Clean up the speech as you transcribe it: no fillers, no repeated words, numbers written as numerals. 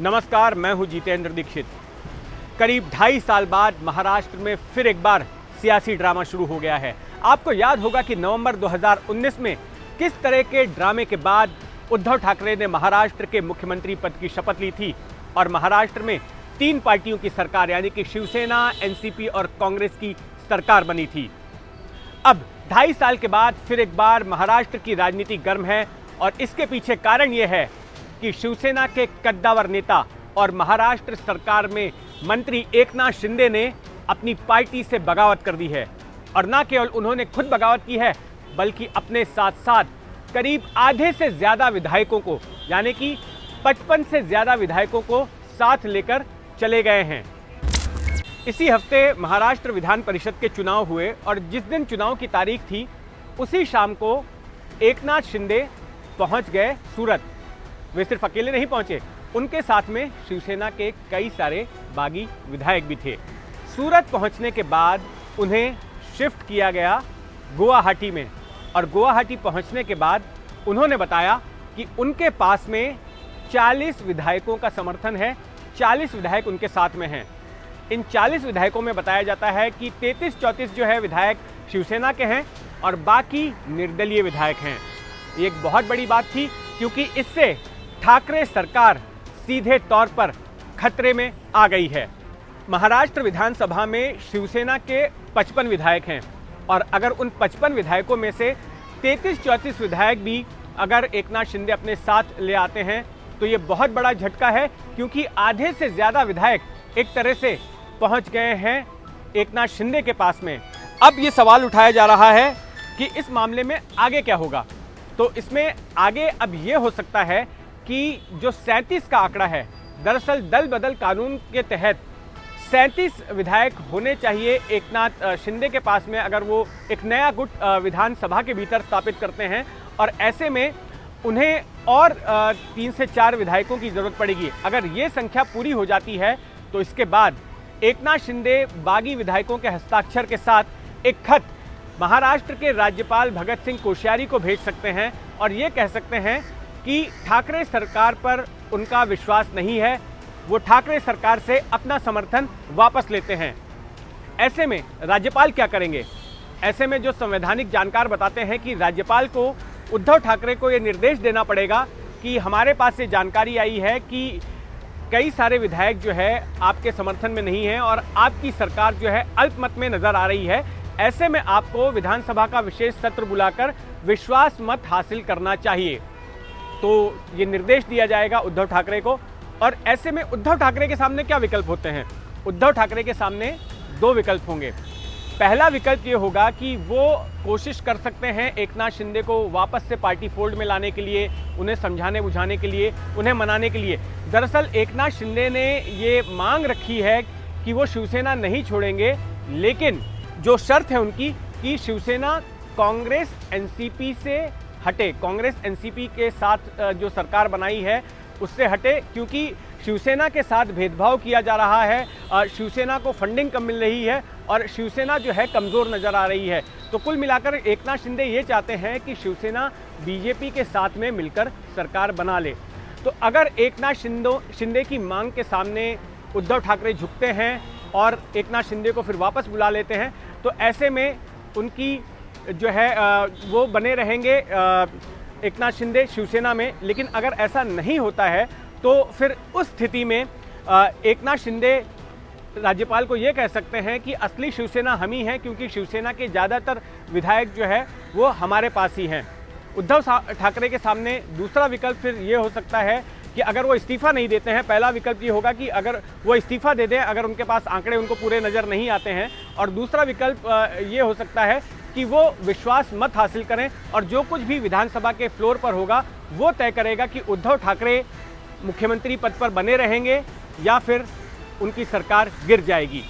नमस्कार, मैं हूं जितेंद्र दीक्षित। करीब 2.5 साल बाद महाराष्ट्र में फिर एक बार सियासी ड्रामा शुरू हो गया है। आपको याद होगा कि नवंबर 2019 में किस तरह के ड्रामे के बाद उद्धव ठाकरे ने महाराष्ट्र के मुख्यमंत्री पद की शपथ ली थी और महाराष्ट्र में 3 पार्टियों की सरकार यानी कि शिवसेना, एनसीपी और कांग्रेस की सरकार बनी थी। अब 2.5 साल के बाद फिर एक बार महाराष्ट्र की राजनीति गर्म है और इसके पीछे कारण यह है कि शिवसेना के कद्दावर नेता और महाराष्ट्र सरकार में मंत्री एकनाथ शिंदे ने अपनी पार्टी से बगावत कर दी है। और न केवल उन्होंने खुद बगावत की है बल्कि अपने साथ साथ करीब आधे से ज्यादा विधायकों को यानी कि 55 से ज्यादा विधायकों को साथ लेकर चले गए हैं। इसी हफ्ते महाराष्ट्र विधान परिषद के चुनाव हुए और जिस दिन चुनाव की तारीख थी उसी शाम को एकनाथ शिंदे पहुंच गए सूरत। वे सिर्फ अकेले नहीं पहुंचे, उनके साथ में शिवसेना के कई सारे बागी विधायक भी थे। सूरत पहुंचने के बाद उन्हें शिफ्ट किया गया गुवाहाटी में और गुवाहाटी पहुंचने के बाद उन्होंने बताया कि उनके पास में 40 विधायकों का समर्थन है, 40 विधायक उनके साथ में हैं। इन 40 विधायकों में बताया जाता है कि 33-34 जो है विधायक शिवसेना के हैं और बाकी निर्दलीय विधायक हैं। ये एक बहुत बड़ी बात थी क्योंकि इससे ठाकरे सरकार सीधे तौर पर खतरे में आ गई है। महाराष्ट्र विधानसभा में शिवसेना के 55 विधायक हैं और अगर उन 55 विधायकों में से 33-34 विधायक भी अगर एकनाथ शिंदे अपने साथ ले आते हैं तो ये बहुत बड़ा झटका है क्योंकि आधे से ज़्यादा विधायक एक तरह से पहुंच गए हैं एकनाथ शिंदे के पास में। अब ये सवाल उठाया जा रहा है कि इस मामले में आगे क्या होगा। तो इसमें आगे अब ये हो सकता है कि जो 37 का आंकड़ा है, दरअसल दल बदल कानून के तहत 37 विधायक होने चाहिए एकनाथ शिंदे के पास में अगर वो एक नया गुट विधानसभा के भीतर स्थापित करते हैं और ऐसे में उन्हें और 3 से 4 विधायकों की जरूरत पड़ेगी। अगर ये संख्या पूरी हो जाती है तो इसके बाद एकनाथ शिंदे बागी विधायकों के हस्ताक्षर के साथ एक खत महाराष्ट्र के राज्यपाल भगत सिंह कोश्यारी को भेज सकते हैं और ये कह सकते हैं कि ठाकरे सरकार पर उनका विश्वास नहीं है, वो ठाकरे सरकार से अपना समर्थन वापस लेते हैं। ऐसे में राज्यपाल क्या करेंगे? ऐसे में जो संवैधानिक जानकार बताते हैं कि राज्यपाल को उद्धव ठाकरे को ये निर्देश देना पड़ेगा कि हमारे पास ये जानकारी आई है कि कई सारे विधायक जो है आपके समर्थन में नहीं है और आपकी सरकार जो है अल्पमत में नजर आ रही है। ऐसे में आपको विधानसभा का विशेष सत्र बुलाकर विश्वास मत हासिल करना चाहिए। तो ये निर्देश दिया जाएगा उद्धव ठाकरे को। और ऐसे में उद्धव ठाकरे के सामने क्या विकल्प होते हैं? उद्धव ठाकरे के सामने 2 विकल्प होंगे। पहला विकल्प ये होगा कि वो कोशिश कर सकते हैं एकनाथ शिंदे को वापस से पार्टी फोल्ड में लाने के लिए, उन्हें समझाने बुझाने के लिए, उन्हें मनाने के लिए। दरअसल एकनाथ शिंदे ने ये मांग रखी है कि वो शिवसेना नहीं छोड़ेंगे, लेकिन जो शर्त है उनकी कि शिवसेना कांग्रेस एनसीपी से हटे, कांग्रेस एनसीपी के साथ जो सरकार बनाई है उससे हटे, क्योंकि शिवसेना के साथ भेदभाव किया जा रहा है, शिवसेना को फंडिंग कम मिल रही है और शिवसेना जो है कमज़ोर नज़र आ रही है। तो कुल मिलाकर एकनाथ शिंदे ये चाहते हैं कि शिवसेना बीजेपी के साथ में मिलकर सरकार बना ले। तो अगर एकनाथ शिंदे की मांग के सामने उद्धव ठाकरे झुकते हैं और एकनाथ शिंदे को फिर वापस बुला लेते हैं तो ऐसे में उनकी जो है वो बने रहेंगे एकनाथ शिंदे शिवसेना में। लेकिन अगर ऐसा नहीं होता है तो फिर उस स्थिति में एकनाथ शिंदे राज्यपाल को ये कह सकते हैं कि असली शिवसेना हम ही हैं, क्योंकि शिवसेना के ज़्यादातर विधायक जो है वो हमारे पास ही हैं। उद्धव ठाकरे के सामने दूसरा विकल्प फिर ये हो सकता है कि अगर वो इस्तीफा नहीं देते हैं, पहला विकल्प ये होगा कि अगर वो इस्तीफा दे दें अगर उनके पास आंकड़े उनको पूरे नज़र नहीं आते हैं, और दूसरा विकल्प ये हो सकता है कि वो विश्वास मत हासिल करें और जो कुछ भी विधानसभा के फ्लोर पर होगा वो तय करेगा कि उद्धव ठाकरे मुख्यमंत्री पद पर बने रहेंगे या फिर उनकी सरकार गिर जाएगी।